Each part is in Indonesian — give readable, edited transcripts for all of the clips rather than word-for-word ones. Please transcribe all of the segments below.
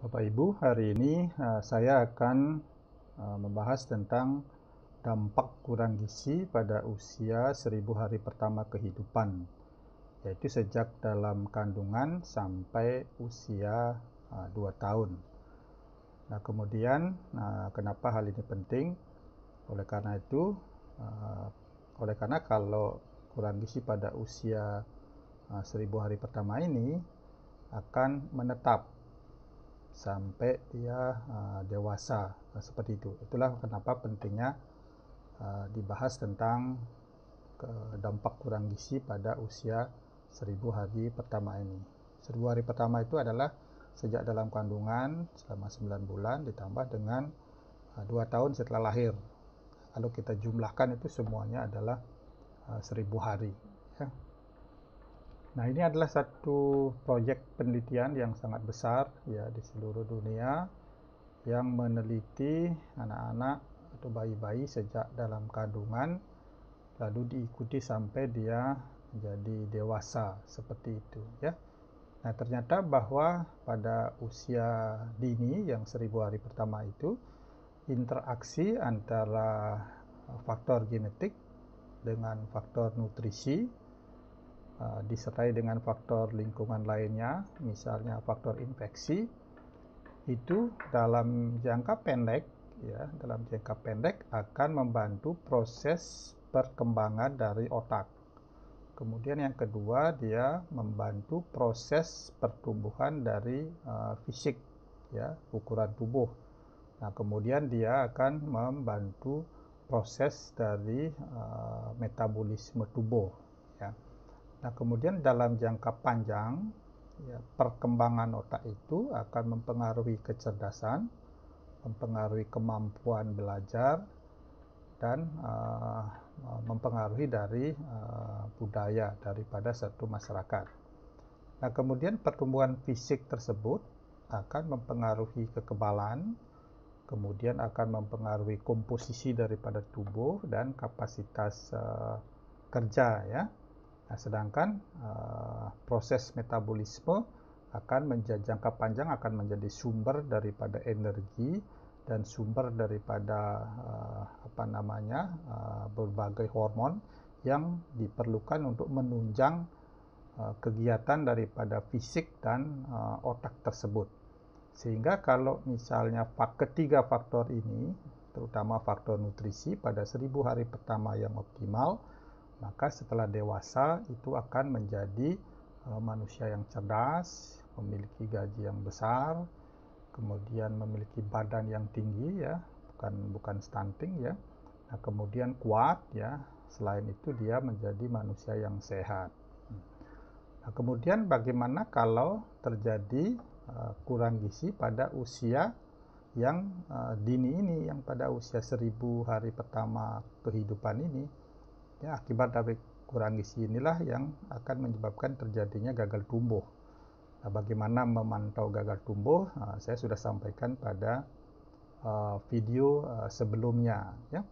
Bapak Ibu, hari ini saya akan membahas tentang dampak kurang gizi pada usia 1000 hari pertama kehidupan, yaitu sejak dalam kandungan sampai usia 2 tahun. Nah, kemudian kenapa hal ini penting? Oleh karena itu, kalau kurang gizi pada usia 1000 hari pertama ini akan menetap sampai dia dewasa, seperti itu. Itulah kenapa pentingnya dibahas tentang dampak kurang gizi pada usia 1000 hari pertama ini. 1000 hari pertama itu adalah sejak dalam kandungan selama 9 bulan ditambah dengan 2 tahun setelah lahir. Kalau kita jumlahkan itu semuanya adalah 1000 hari, ya. Nah, ini adalah satu proyek penelitian yang sangat besar ya di seluruh dunia yang meneliti anak-anak atau bayi-bayi sejak dalam kandungan lalu diikuti sampai dia menjadi dewasa, seperti itu, ya. Nah, ternyata bahwa pada usia dini yang 1000 hari pertama itu interaksi antara faktor genetik dengan faktor nutrisi disertai dengan faktor lingkungan lainnya, misalnya faktor infeksi, itu dalam jangka pendek akan membantu proses perkembangan dari otak. Kemudian yang kedua, dia membantu proses pertumbuhan dari fisik, ya, ukuran tubuh. Nah, kemudian dia akan membantu proses dari metabolisme tubuh, ya. Nah, kemudian dalam jangka panjang, ya, perkembangan otak itu akan mempengaruhi kecerdasan, mempengaruhi kemampuan belajar, dan mempengaruhi dari budaya daripada satu masyarakat. Nah, kemudian pertumbuhan fisik tersebut akan mempengaruhi kekebalan, kemudian akan mempengaruhi komposisi daripada tubuh dan kapasitas kerja, ya. Nah, sedangkan proses metabolisme akan menjadi jangka panjang akan menjadi sumber daripada energi dan sumber daripada berbagai hormon yang diperlukan untuk menunjang kegiatan daripada fisik dan otak tersebut. Sehingga kalau misalnya ketiga faktor ini, terutama faktor nutrisi pada 1000 hari pertama yang optimal, maka setelah dewasa itu akan menjadi manusia yang cerdas, memiliki gaji yang besar, kemudian memiliki badan yang tinggi, ya, bukan stunting, ya. Nah, kemudian kuat, ya. Selain itu dia menjadi manusia yang sehat. Nah, kemudian bagaimana kalau terjadi kurang gizi pada usia yang dini ini, yang pada usia 1000 hari pertama kehidupan ini? Ya, akibat dari kurang gizi inilah yang akan menyebabkan terjadinya gagal tumbuh. Nah, bagaimana memantau gagal tumbuh? Saya sudah sampaikan pada video sebelumnya, ya.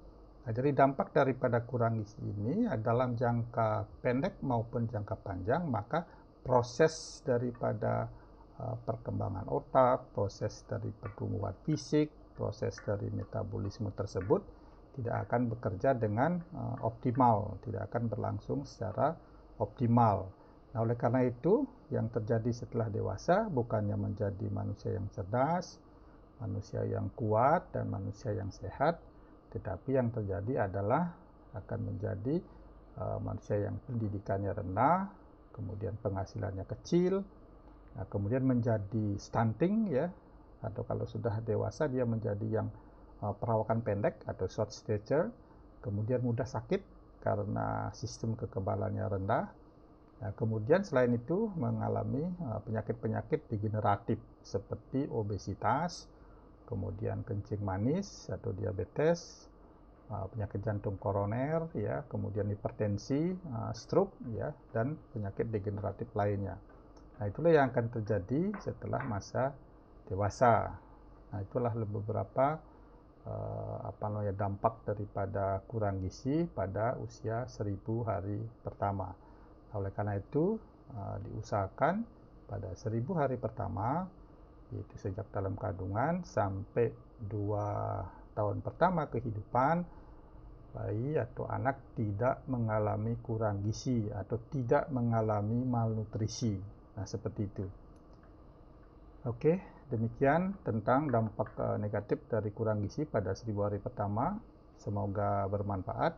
Nah, jadi dampak daripada kurang gizi ini dalam jangka pendek maupun jangka panjang, maka proses daripada perkembangan otak, proses dari pertumbuhan fisik, proses dari metabolisme tersebut tidak akan bekerja dengan optimal, tidak akan berlangsung secara optimal. Nah, oleh karena itu, yang terjadi setelah dewasa bukannya menjadi manusia yang cerdas, manusia yang kuat, dan manusia yang sehat, tetapi yang terjadi adalah akan menjadi manusia yang pendidikannya rendah, kemudian penghasilannya kecil, nah, kemudian menjadi stunting, ya, atau kalau sudah dewasa dia menjadi yang perawakan pendek atau short stature, kemudian mudah sakit karena sistem kekebalannya rendah. Nah, kemudian selain itu mengalami penyakit-penyakit degeneratif seperti obesitas, kemudian kencing manis atau diabetes, penyakit jantung koroner, ya, kemudian hipertensi, stroke, ya, dan penyakit degeneratif lainnya. Nah, itulah yang akan terjadi setelah masa dewasa. Nah, itulah beberapa dampak daripada kurang gizi pada usia 1000 hari pertama. Oleh karena itu diusahakan pada 1000 hari pertama yaitu sejak dalam kandungan sampai 2 tahun pertama kehidupan, bayi atau anak tidak mengalami kurang gizi atau tidak mengalami malnutrisi. Nah, seperti itu. Oke, demikian tentang dampak negatif dari kurang gizi pada 1000 hari pertama. Semoga bermanfaat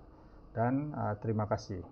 dan terima kasih.